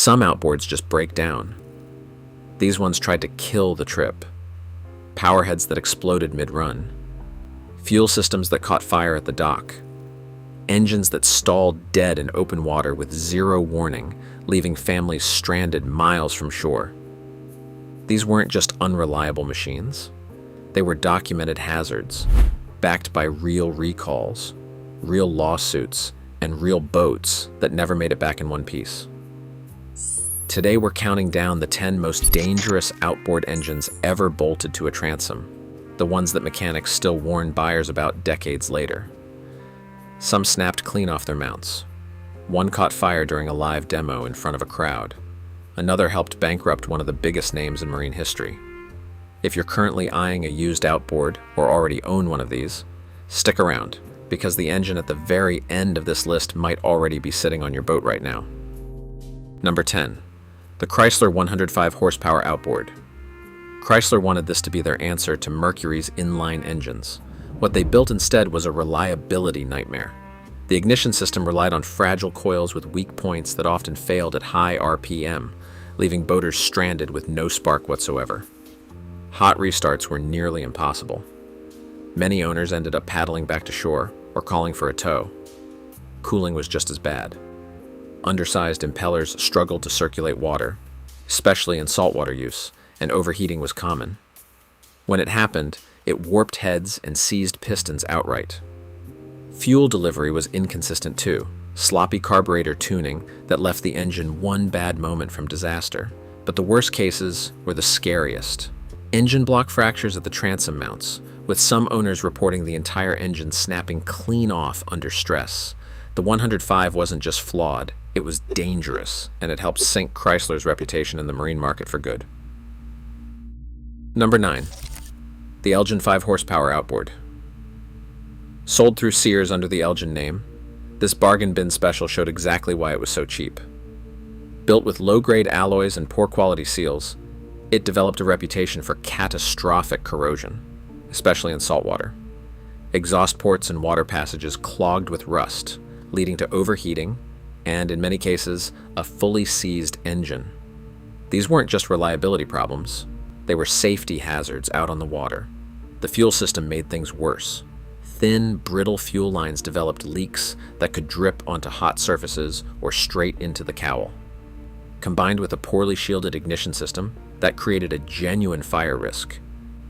Some outboards just break down. These ones tried to kill the trip. Powerheads that exploded mid-run. Fuel systems that caught fire at the dock. Engines that stalled dead in open water with zero warning, leaving families stranded miles from shore. These weren't just unreliable machines. They were documented hazards, backed by real recalls, real lawsuits, and real boats that never made it back in one piece. Today we're counting down the 10 most dangerous outboard engines ever bolted to a transom, the ones that mechanics still warn buyers about decades later. Some snapped clean off their mounts. One caught fire during a live demo in front of a crowd. Another helped bankrupt one of the biggest names in marine history. If you're currently eyeing a used outboard or already own one of these, stick around, because the engine at the very end of this list might already be sitting on your boat right now. Number 10. The Chrysler 105 horsepower outboard. Chrysler wanted this to be their answer to Mercury's inline engines. What they built instead was a reliability nightmare. The ignition system relied on fragile coils with weak points that often failed at high RPM, leaving boaters stranded with no spark whatsoever. Hot restarts were nearly impossible. Many owners ended up paddling back to shore or calling for a tow. Cooling was just as bad. Undersized impellers struggled to circulate water, especially in saltwater use, and overheating was common. When it happened, it warped heads and seized pistons outright. Fuel delivery was inconsistent too, sloppy carburetor tuning that left the engine one bad moment from disaster. But the worst cases were the scariest. Engine block fractures at the transom mounts, with some owners reporting the entire engine snapping clean off under stress. The 105 wasn't just flawed, it was dangerous, and it helped sink Chrysler's reputation in the marine market for good. Number 9. The Elgin 5 horsepower outboard. Sold through Sears under the Elgin name, this bargain bin special showed exactly why it was so cheap. Built with low-grade alloys and poor quality seals, it developed a reputation for catastrophic corrosion, especially in saltwater. Exhaust ports and water passages clogged with rust, leading to overheating, and in many cases, a fully seized engine. These weren't just reliability problems, they were safety hazards out on the water. The fuel system made things worse. Thin, brittle fuel lines developed leaks that could drip onto hot surfaces or straight into the cowl. Combined with a poorly shielded ignition system, that created a genuine fire risk,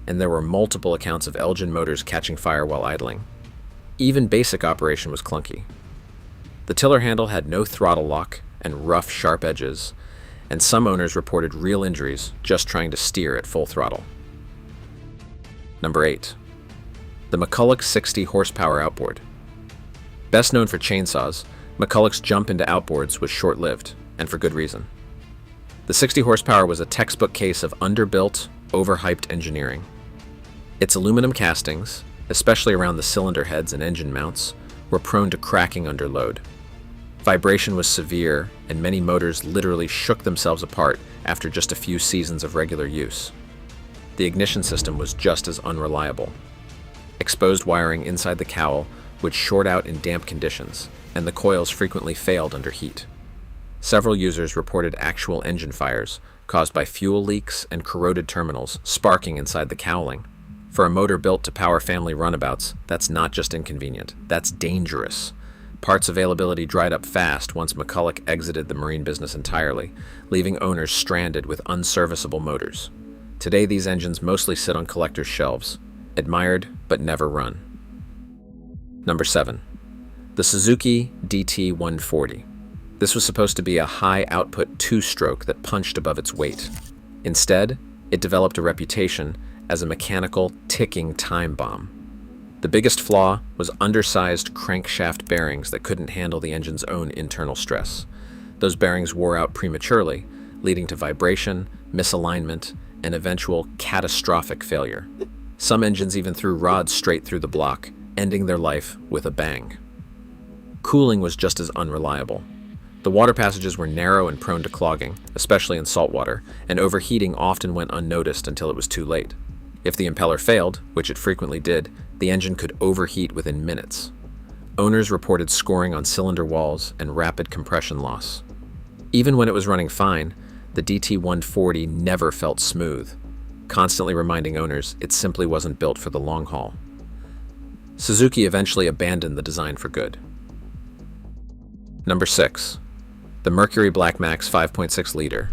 and there were multiple accounts of Elgin motors catching fire while idling. Even basic operation was clunky. The tiller handle had no throttle lock and rough, sharp edges, and some owners reported real injuries just trying to steer at full throttle. Number 8. The McCulloch 60 horsepower outboard. Best known for chainsaws, McCulloch's jump into outboards was short-lived, and for good reason. The 60 horsepower was a textbook case of underbuilt, overhyped engineering. Its aluminum castings, especially around the cylinder heads and engine mounts, were prone to cracking under load. Vibration was severe, and many motors literally shook themselves apart after just a few seasons of regular use. The ignition system was just as unreliable. Exposed wiring inside the cowl would short out in damp conditions, and the coils frequently failed under heat. Several users reported actual engine fires caused by fuel leaks and corroded terminals sparking inside the cowling. For a motor built to power family runabouts, that's not just inconvenient, that's dangerous. Parts availability dried up fast once McCulloch exited the marine business entirely, leaving owners stranded with unserviceable motors. Today these engines mostly sit on collectors' shelves, admired but never run. Number 7. The Suzuki DT140. This was supposed to be a high-output two-stroke that punched above its weight. Instead, it developed a reputation as a mechanical, ticking time bomb. The biggest flaw was undersized crankshaft bearings that couldn't handle the engine's own internal stress. Those bearings wore out prematurely, leading to vibration, misalignment, and eventual catastrophic failure. Some engines even threw rods straight through the block, ending their life with a bang. Cooling was just as unreliable. The water passages were narrow and prone to clogging, especially in saltwater, and overheating often went unnoticed until it was too late. If the impeller failed, which it frequently did, the engine could overheat within minutes. Owners reported scoring on cylinder walls and rapid compression loss. Even when it was running fine, the DT140 never felt smooth, constantly reminding owners it simply wasn't built for the long haul. Suzuki eventually abandoned the design for good. Number 6. The Mercury Black Max 5.6 liter.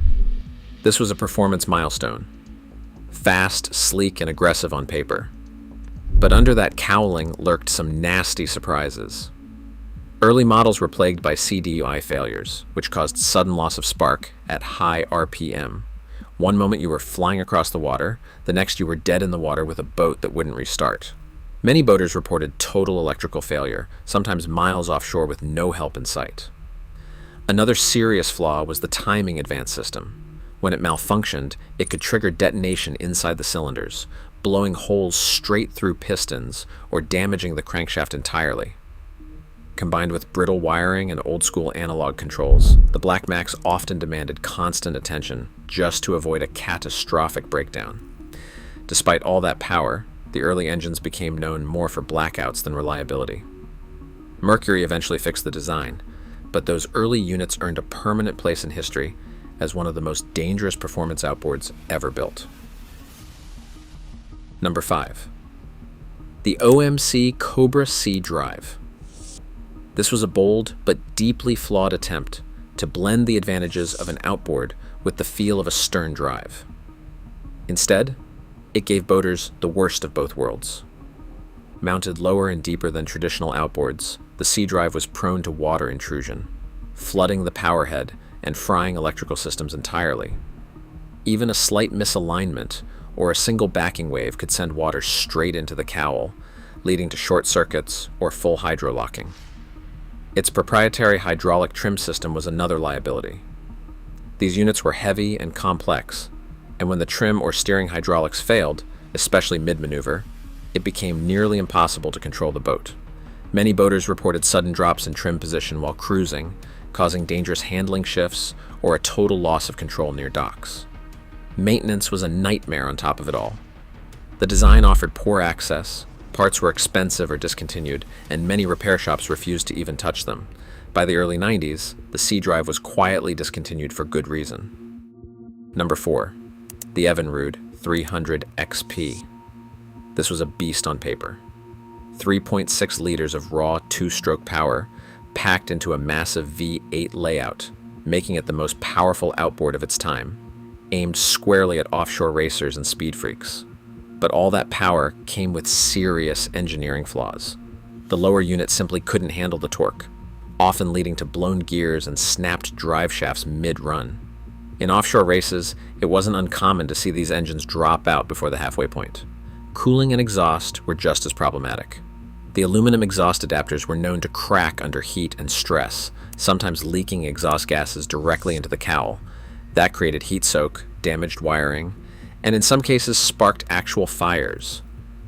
This was a performance milestone. Fast, sleek, and aggressive on paper. But under that cowling lurked some nasty surprises. Early models were plagued by CDI failures, which caused sudden loss of spark at high RPM. One moment you were flying across the water, the next you were dead in the water with a boat that wouldn't restart. Many boaters reported total electrical failure, sometimes miles offshore with no help in sight. Another serious flaw was the timing advance system. When it malfunctioned, it could trigger detonation inside the cylinders, blowing holes straight through pistons or damaging the crankshaft entirely. Combined with brittle wiring and old-school analog controls, the Black Max often demanded constant attention just to avoid a catastrophic breakdown. Despite all that power, the early engines became known more for blackouts than reliability. Mercury eventually fixed the design, but those early units earned a permanent place in history as one of the most dangerous performance outboards ever built. Number 5. The OMC Cobra C Drive. This was a bold but deeply flawed attempt to blend the advantages of an outboard with the feel of a stern drive. Instead, it gave boaters the worst of both worlds. Mounted lower and deeper than traditional outboards, the C Drive was prone to water intrusion, flooding the power head and frying electrical systems entirely. Even a slight misalignment or a single backing wave could send water straight into the cowl, leading to short circuits or full hydrolocking. Its proprietary hydraulic trim system was another liability. These units were heavy and complex, and when the trim or steering hydraulics failed, especially mid-maneuver, it became nearly impossible to control the boat. Many boaters reported sudden drops in trim position while cruising, causing dangerous handling shifts or a total loss of control near docks. Maintenance was a nightmare on top of it all. The design offered poor access, parts were expensive or discontinued, and many repair shops refused to even touch them. By the early 90s, the C Drive was quietly discontinued for good reason. Number 4. The Evinrude 300 XP. This was a beast on paper. 3.6 liters of raw two-stroke power packed into a massive V8 layout, making it the most powerful outboard of its time, aimed squarely at offshore racers and speed freaks. But all that power came with serious engineering flaws. The lower unit simply couldn't handle the torque, often leading to blown gears and snapped drive shafts mid-run. In offshore races, it wasn't uncommon to see these engines drop out before the halfway point. Cooling and exhaust were just as problematic. The aluminum exhaust adapters were known to crack under heat and stress, sometimes leaking exhaust gases directly into the cowl. That created heat soak, damaged wiring, and in some cases sparked actual fires.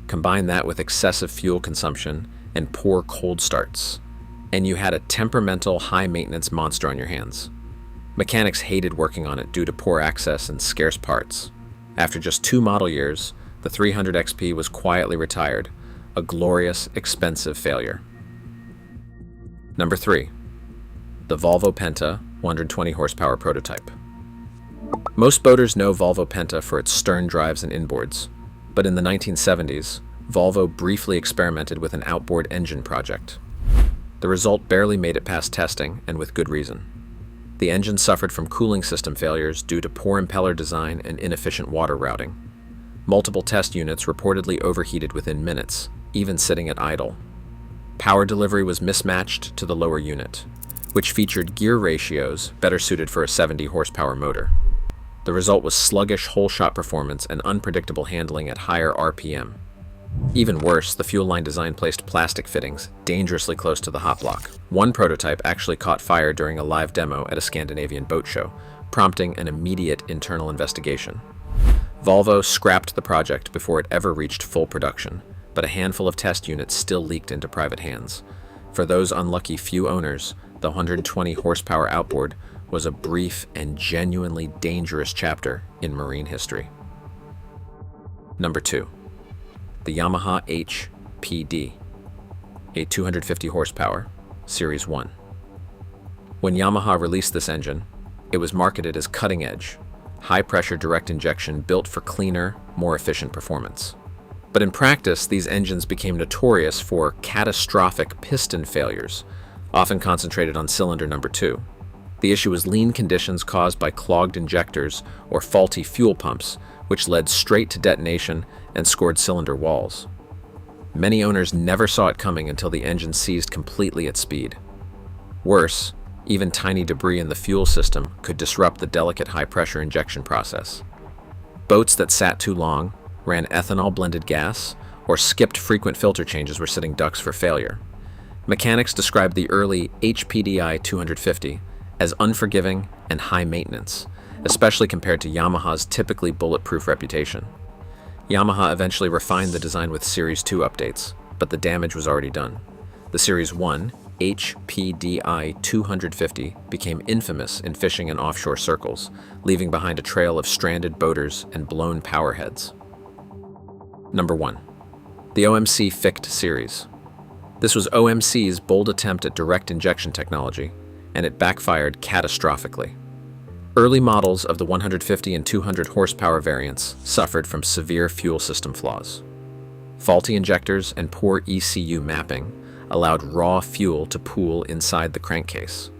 Combine that with excessive fuel consumption and poor cold starts, and you had a temperamental, high-maintenance monster on your hands. Mechanics hated working on it due to poor access and scarce parts. After just 2 model years, the 300 XP was quietly retired, a glorious, expensive failure. Number 3. The Volvo Penta 120 horsepower prototype. Most boaters know Volvo Penta for its stern drives and inboards, but in the 1970s, Volvo briefly experimented with an outboard engine project. The result barely made it past testing, and with good reason. The engine suffered from cooling system failures due to poor impeller design and inefficient water routing. Multiple test units reportedly overheated within minutes, even sitting at idle. Power delivery was mismatched to the lower unit, which featured gear ratios better suited for a 70 horsepower motor. The result was sluggish whole-shot performance and unpredictable handling at higher RPM. Even worse, the fuel line design placed plastic fittings dangerously close to the hot block. One prototype actually caught fire during a live demo at a Scandinavian boat show, prompting an immediate internal investigation. Volvo scrapped the project before it ever reached full production, but a handful of test units still leaked into private hands. For those unlucky few owners, the 120 horsepower outboard was a brief and genuinely dangerous chapter in marine history. Number 2. The Yamaha HP-D, a 250 horsepower, Series 1. When Yamaha released this engine, It was marketed as cutting-edge, high-pressure direct injection built for cleaner, more efficient performance. But in practice, these engines became notorious for catastrophic piston failures, often concentrated on cylinder number 2. The issue was lean conditions caused by clogged injectors or faulty fuel pumps, which led straight to detonation and scored cylinder walls. Many owners never saw it coming until the engine seized completely at speed. Worse, even tiny debris in the fuel system could disrupt the delicate high-pressure injection process. Boats that sat too long, ran ethanol-blended gas, or skipped frequent filter changes were sitting ducks for failure. Mechanics described the early HPDI 250 as unforgiving and high maintenance, especially compared to Yamaha's typically bulletproof reputation. Yamaha eventually refined the design with Series 2 updates, but the damage was already done. The Series 1 HPDI 250 became infamous in fishing and offshore circles, leaving behind a trail of stranded boaters and blown power heads. Number 1. The OMC FICT series. This was OMC's bold attempt at direct injection technology, and it backfired catastrophically. Early models of the 150 and 200 horsepower variants suffered from severe fuel system flaws. Faulty injectors and poor ECU mapping allowed raw fuel to pool inside the crankcase.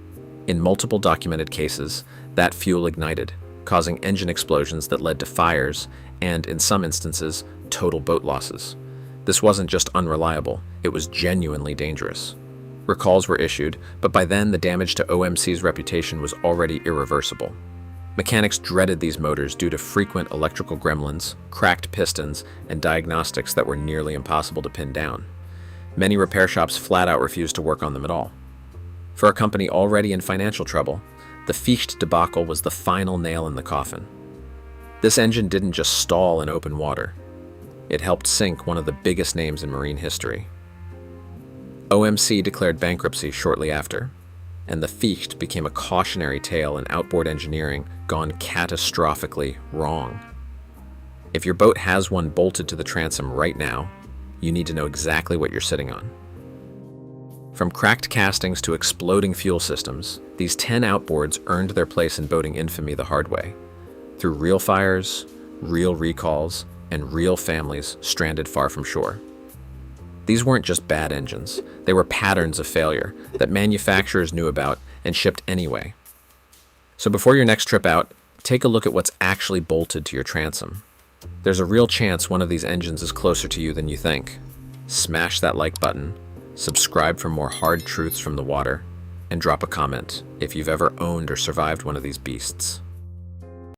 In multiple documented cases, that fuel ignited, causing engine explosions that led to fires and, in some instances, total boat losses. This wasn't just unreliable, it was genuinely dangerous. Recalls were issued, but by then the damage to OMC's reputation was already irreversible. Mechanics dreaded these motors due to frequent electrical gremlins, cracked pistons, and diagnostics that were nearly impossible to pin down. Many repair shops flat out refused to work on them at all. For a company already in financial trouble, the Ficht debacle was the final nail in the coffin. This engine didn't just stall in open water. It helped sink one of the biggest names in marine history. OMC declared bankruptcy shortly after, and the Ficht became a cautionary tale in outboard engineering gone catastrophically wrong. If your boat has one bolted to the transom right now, you need to know exactly what you're sitting on. From cracked castings to exploding fuel systems, these 10 outboards earned their place in boating infamy the hard way, through real fires, real recalls, and real families stranded far from shore. These weren't just bad engines, they were patterns of failure that manufacturers knew about and shipped anyway. So before your next trip out, take a look at what's actually bolted to your transom. There's a real chance one of these engines is closer to you than you think. Smash that like button, subscribe for more hard truths from the water, and drop a comment if you've ever owned or survived one of these beasts.